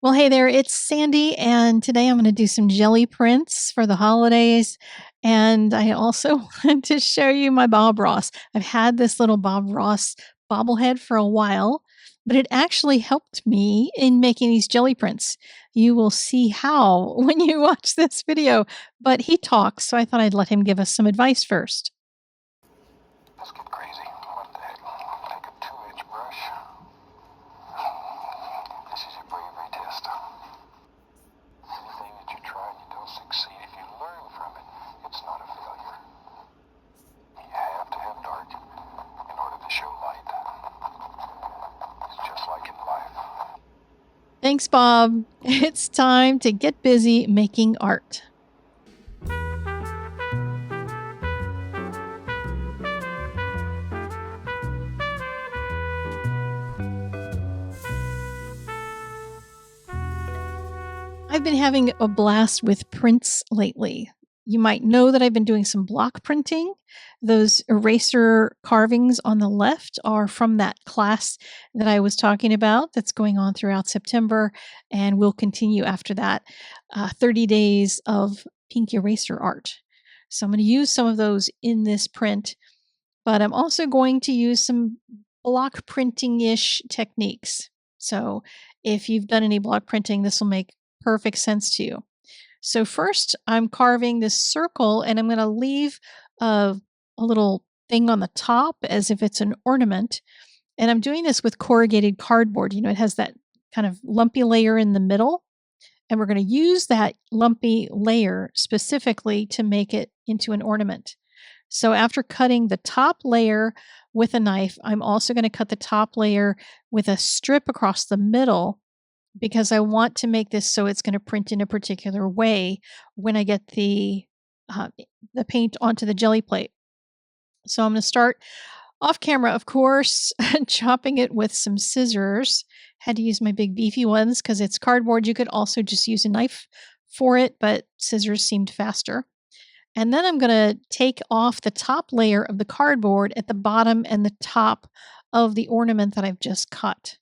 Well, hey there, it's Sandy, and today I'm going to do some jelly prints for the holidays. And I also want to show you my Bob Ross. I've had this little Bob Ross bobblehead for a while, but it actually helped me in making these jelly prints. You will see how when you watch this video, but he talks, so I thought I'd let him give us some advice first. Let's get crazy. What the heck? Take a 2-inch brush. This is your bravery test. Anything that you try and you don't succeed, if you learn from it, it's not a failure. You have to have dark in order to show light. It's just like in life. Thanks, Bob. It's time to get busy making art. I've been having a blast with prints lately. You might know that I've been doing some block printing. Those eraser carvings on the left are from that class that I was talking about that's going on throughout September and will continue after that. 30 days of pink eraser art. So I'm going to use some of those in this print, but I'm also going to use some block printing ish techniques. So if you've done any block printing, this will make perfect sense to you. So first, I'm carving this circle, and I'm going to leave a little thing on the top as if it's an ornament. And I'm doing this with corrugated cardboard. You know, it has that kind of lumpy layer in the middle. And we're going to use that lumpy layer specifically to make it into an ornament. So after cutting the top layer with a knife, I'm also going to cut the top layer with a strip across the middle because I want to make this so it's going to print in a particular way when I get the paint onto the jelly plate. So I'm going to start off camera, of course, chopping it with some scissors. Had to use my big beefy ones because it's cardboard. You could also just use a knife for it, but scissors seemed faster. And then I'm going to take off the top layer of the cardboard at the bottom and the top of the ornament that I've just cut,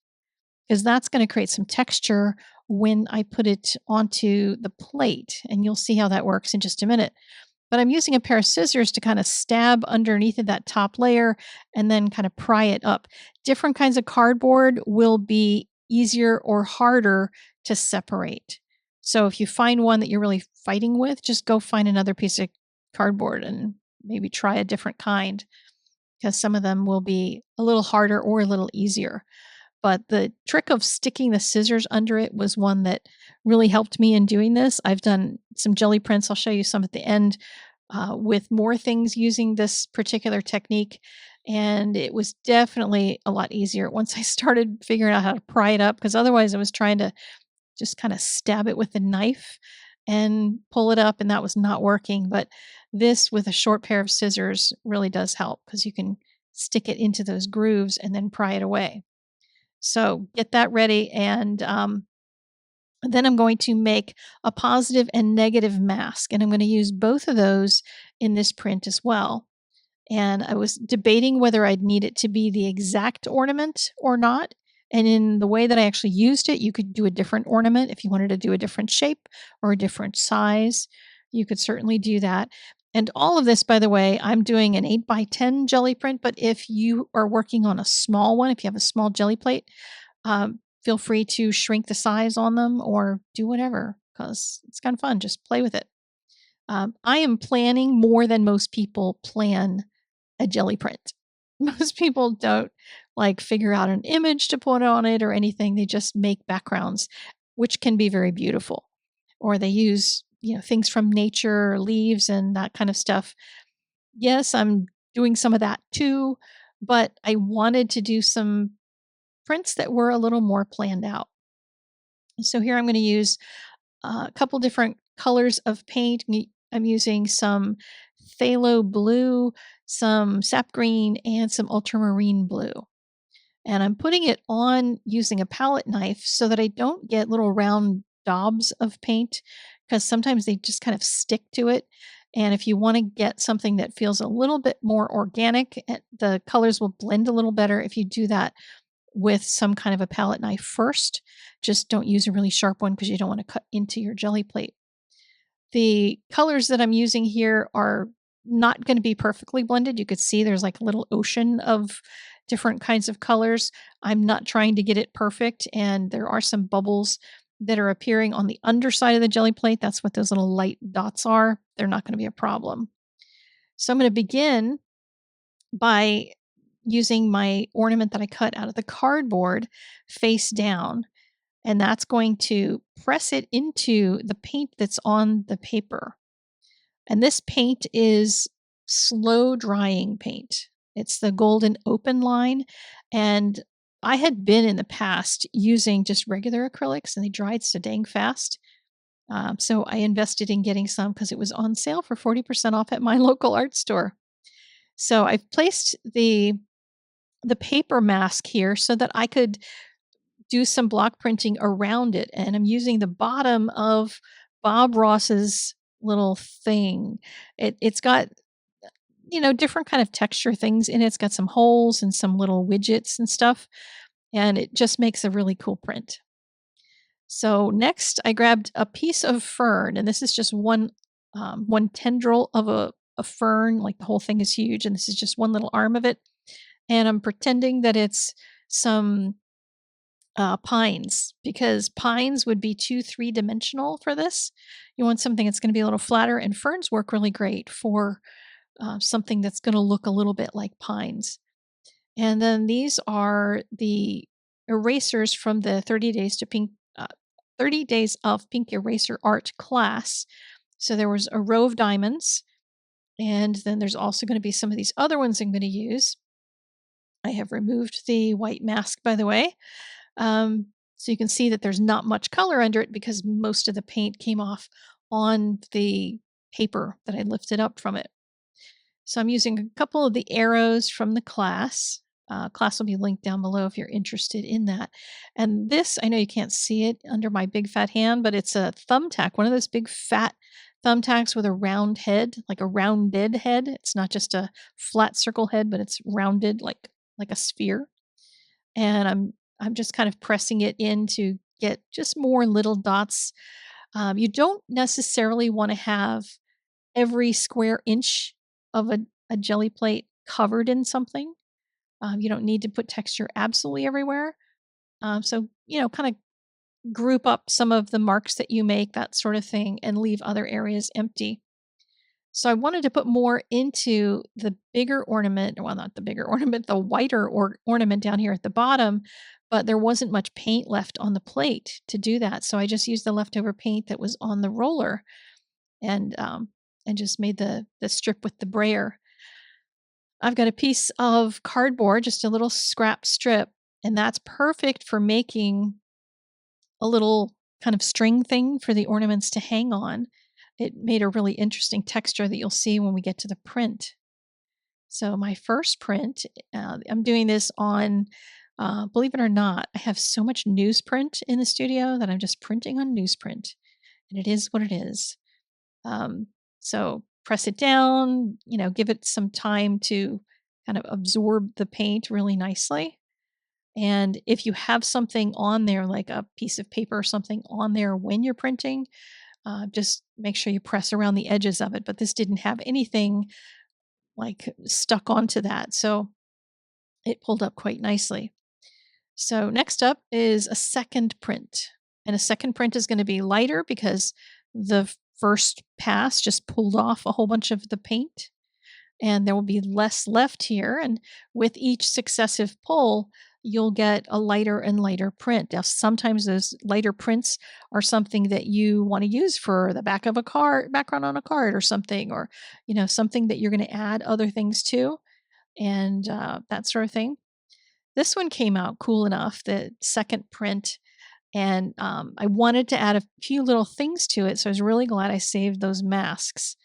because that's going to create some texture when I put it onto the plate. And you'll see how that works in just a minute. But I'm using a pair of scissors to kind of stab underneath of that top layer and then kind of pry it up. Different kinds of cardboard will be easier or harder to separate. So if you find one that you're really fighting with, just go find another piece of cardboard and maybe try a different kind, because some of them will be a little harder or a little easier. But the trick of sticking the scissors under it was one that really helped me in doing this. I've done some jelly prints. I'll show you some at the end with more things using this particular technique. And it was definitely a lot easier once I started figuring out how to pry it up, because otherwise I was trying to just kind of stab it with a knife and pull it up, and that was not working. But this with a short pair of scissors really does help, because you can stick it into those grooves and then pry it away. So get that ready, and then I'm going to make a positive and negative mask, and I'm going to use both of those in this print as well. And I was debating whether I'd need it to be the exact ornament or not. And in the way that I actually used it, you could do a different ornament if you wanted to do a different shape or a different size. You could certainly do that. And all of this, by the way, I'm doing an 8x10 jelly print, but if you are working on a small one, if you have a small jelly plate, feel free to shrink the size on them or do whatever, because it's kind of fun. Just play with it. I am planning more than most people plan a jelly print. Most people don't like figure out an image to put on it or anything. They just make backgrounds, which can be very beautiful. Or they use, things from nature, leaves and that kind of stuff. Yes, I'm doing some of that too, but I wanted to do some prints that were a little more planned out. So here I'm going to use a couple different colors of paint. I'm using some phthalo blue, some sap green, and some ultramarine blue. And I'm putting it on using a palette knife so that I don't get little round daubs of paint, because sometimes they just kind of stick to it. And if you want to get something that feels a little bit more organic, the colors will blend a little better if you do that with some kind of a palette knife first. Just don't use a really sharp one because you don't want to cut into your jelly plate. The colors that I'm using here are not going to be perfectly blended. You could see there's like a little ocean of different kinds of colors. I'm not trying to get it perfect, and there are some bubbles that are appearing on the underside of the jelly plate. That's what those little light dots are. They're not going to be a problem. So I'm going to begin by using my ornament that I cut out of the cardboard face down, and that's going to press it into the paint that's on the paper. And this paint is slow drying paint. It's the Golden Open line. And I had been in the past using just regular acrylics and they dried so dang fast. So I invested in getting some because it was on sale for 40% off at my local art store. So I've placed the paper mask here so that I could do some block printing around it. And I'm using the bottom of Bob Ross's little thing. It's got, different kind of texture things in it. It's got some holes and some little widgets and stuff. And it just makes a really cool print. So next I grabbed a piece of fern, and this is just one tendril of a fern. Like the whole thing is huge, and this is just one little arm of it. And I'm pretending that it's some pines, because pines would be too three-dimensional for this. You want something that's going to be a little flatter, and ferns work really great for something that's going to look a little bit like pines. And then these are the erasers from the 30 Days of Pink Eraser Art class. So there was a row of diamonds, and then there's also going to be some of these other ones I'm going to use. I have removed the white mask, by the way. So you can see that there's not much color under it because most of the paint came off on the paper that I lifted up from it. So I'm using a couple of the arrows from the class. Class will be linked down below if you're interested in that. And this, I know you can't see it under my big fat hand, but it's a thumbtack, one of those big fat thumbtacks with a round head, like a rounded head. It's not just a flat circle head, but it's rounded like a sphere. And I'm just kind of pressing it in to get just more little dots. You don't necessarily want to have every square inch of a jelly plate covered in something. You don't need to put texture absolutely everywhere. So, kind of group up some of the marks that you make, that sort of thing, and leave other areas empty. So I wanted to put more into the bigger ornament, well, not the bigger ornament, the whiter ornament down here at the bottom, but there wasn't much paint left on the plate to do that. So I just used the leftover paint that was on the roller, and just made the strip with the brayer. I've got a piece of cardboard, just a little scrap strip, and that's perfect for making a little kind of string thing for the ornaments to hang on. It made a really interesting texture that you'll see when we get to the print. So my first print, I'm doing this on, believe it or not, I have so much newsprint in the studio that I'm just printing on newsprint, and it is what it is. So press it down, give it some time to kind of absorb the paint really nicely. And if you have something on there, like a piece of paper or something on there when you're printing, just make sure you press around the edges of it. But this didn't have anything like stuck onto that, so it pulled up quite nicely. So next up is a second print. And a second print is going to be lighter because the first pass just pulled off a whole bunch of the paint, and there will be less left here. And with each successive pull, you'll get a lighter and lighter print. Now, sometimes those lighter prints are something that you want to use for the back of a card, background on a card or something, or, something that you're going to add other things to, and that sort of thing. This one came out cool enough, the second print, and I wanted to add a few little things to it. So I was really glad I saved those masks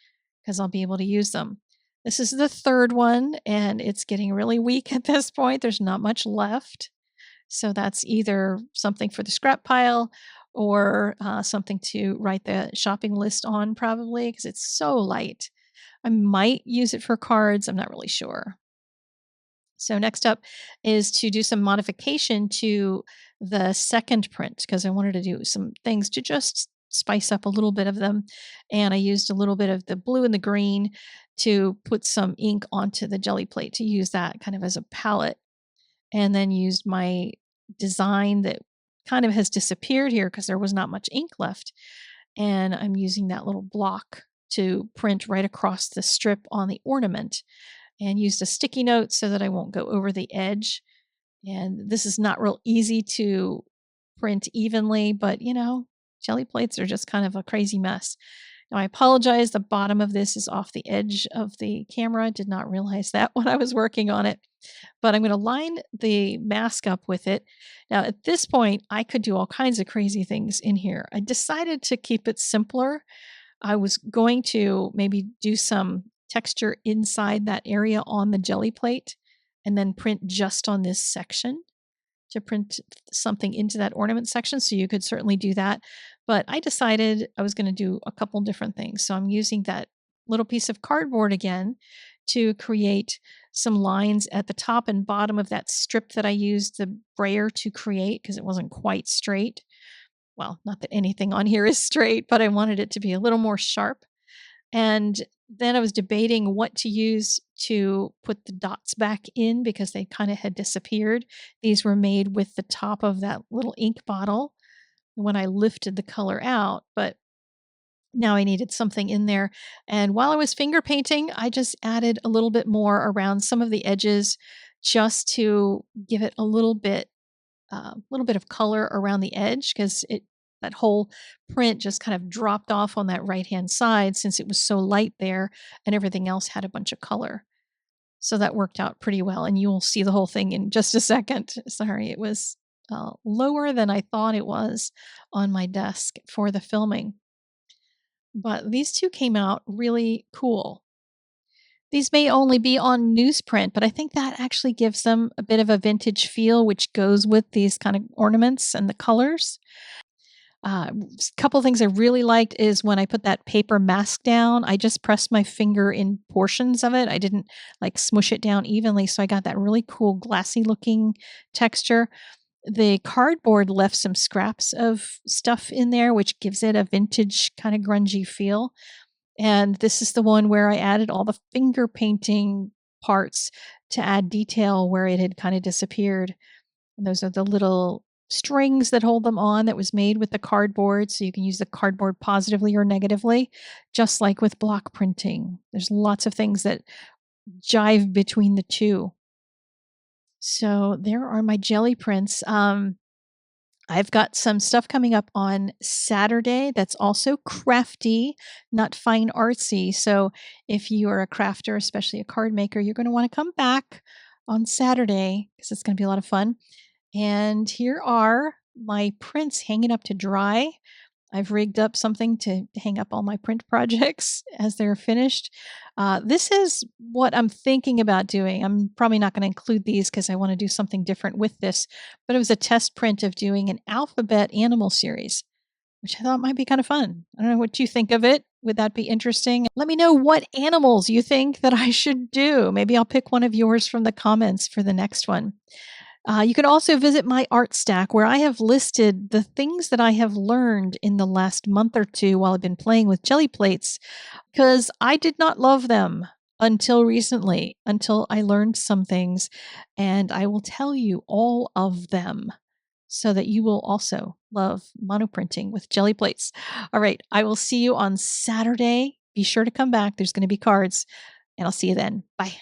because I'll be able to use them. This is the third one, and it's getting really weak at this point. There's not much left. So that's either something for the scrap pile or something to write the shopping list on, probably, because it's so light. I might use it for cards. I'm not really sure. So next up is to do some modification to the second print because I wanted to do some things to just spice up a little bit of them. And I used a little bit of the blue and the green to put some ink onto the jelly plate to use that kind of as a palette. And then used my design that kind of has disappeared here because there was not much ink left. And I'm using that little block to print right across the strip on the ornament and used a sticky note so that I won't go over the edge. And this is not real easy to print evenly, but jelly plates are just kind of a crazy mess. Now, I apologize. The bottom of this is off the edge of the camera. Did not realize that when I was working on it, but I'm going to line the mask up with it. Now, at this point, I could do all kinds of crazy things in here. I decided to keep it simpler. I was going to maybe do some texture inside that area on the jelly plate and then print just on this section to print something into that ornament section. So you could certainly do that. But I decided I was going to do a couple different things. So I'm using that little piece of cardboard again to create some lines at the top and bottom of that strip that I used the brayer to create because it wasn't quite straight. Well, not that anything on here is straight, but I wanted it to be a little more sharp. And then I was debating what to use to put the dots back in because they kind of had disappeared. These were made with the top of that little ink bottle when I lifted the color out, but now I needed something in there. And while I was finger painting, I just added a little bit more around some of the edges just to give it a little bit of color around the edge because it that whole print just kind of dropped off on that right hand side since it was so light there and everything else had a bunch of color. So that worked out pretty well. And you'll see the whole thing in just a second. Sorry, it was lower than I thought it was on my desk for the filming. But these two came out really cool. These may only be on newsprint, but I think that actually gives them a bit of a vintage feel, which goes with these kind of ornaments and the colors. A couple things I really liked is when I put that paper mask down, I just pressed my finger in portions of it. I didn't like smush it down evenly. So I got that really cool glassy looking texture. The cardboard left some scraps of stuff in there, which gives it a vintage kind of grungy feel. And this is the one where I added all the finger painting parts to add detail where it had kind of disappeared. And those are the little strings that hold them on that was made with the cardboard. So you can use the cardboard positively or negatively, just like with block printing. There's lots of things that jive between the two. So there are my jelly prints. I've got some stuff coming up on Saturday that's also crafty, not fine artsy. So if you are a crafter, especially a card maker, you're going to want to come back on Saturday because it's going to be a lot of fun. And here are my prints hanging up to dry. I've rigged up something to hang up all my print projects as they're finished. This is what I'm thinking about doing. I'm probably not going to include these because I want to do something different with this, but it was a test print of doing an alphabet animal series, which I thought might be kind of fun. I don't know what you think of it. Would that be interesting? Let me know what animals you think that I should do. Maybe I'll pick one of yours from the comments for the next one. You can also visit my art stack where I have listed the things that I have learned in the last month or two while I've been playing with jelly plates because I did not love them until recently, until I learned some things. And I will tell you all of them so that you will also love monoprinting with jelly plates. All right, I will see you on Saturday. Be sure to come back. There's going to be cards, and I'll see you then. Bye.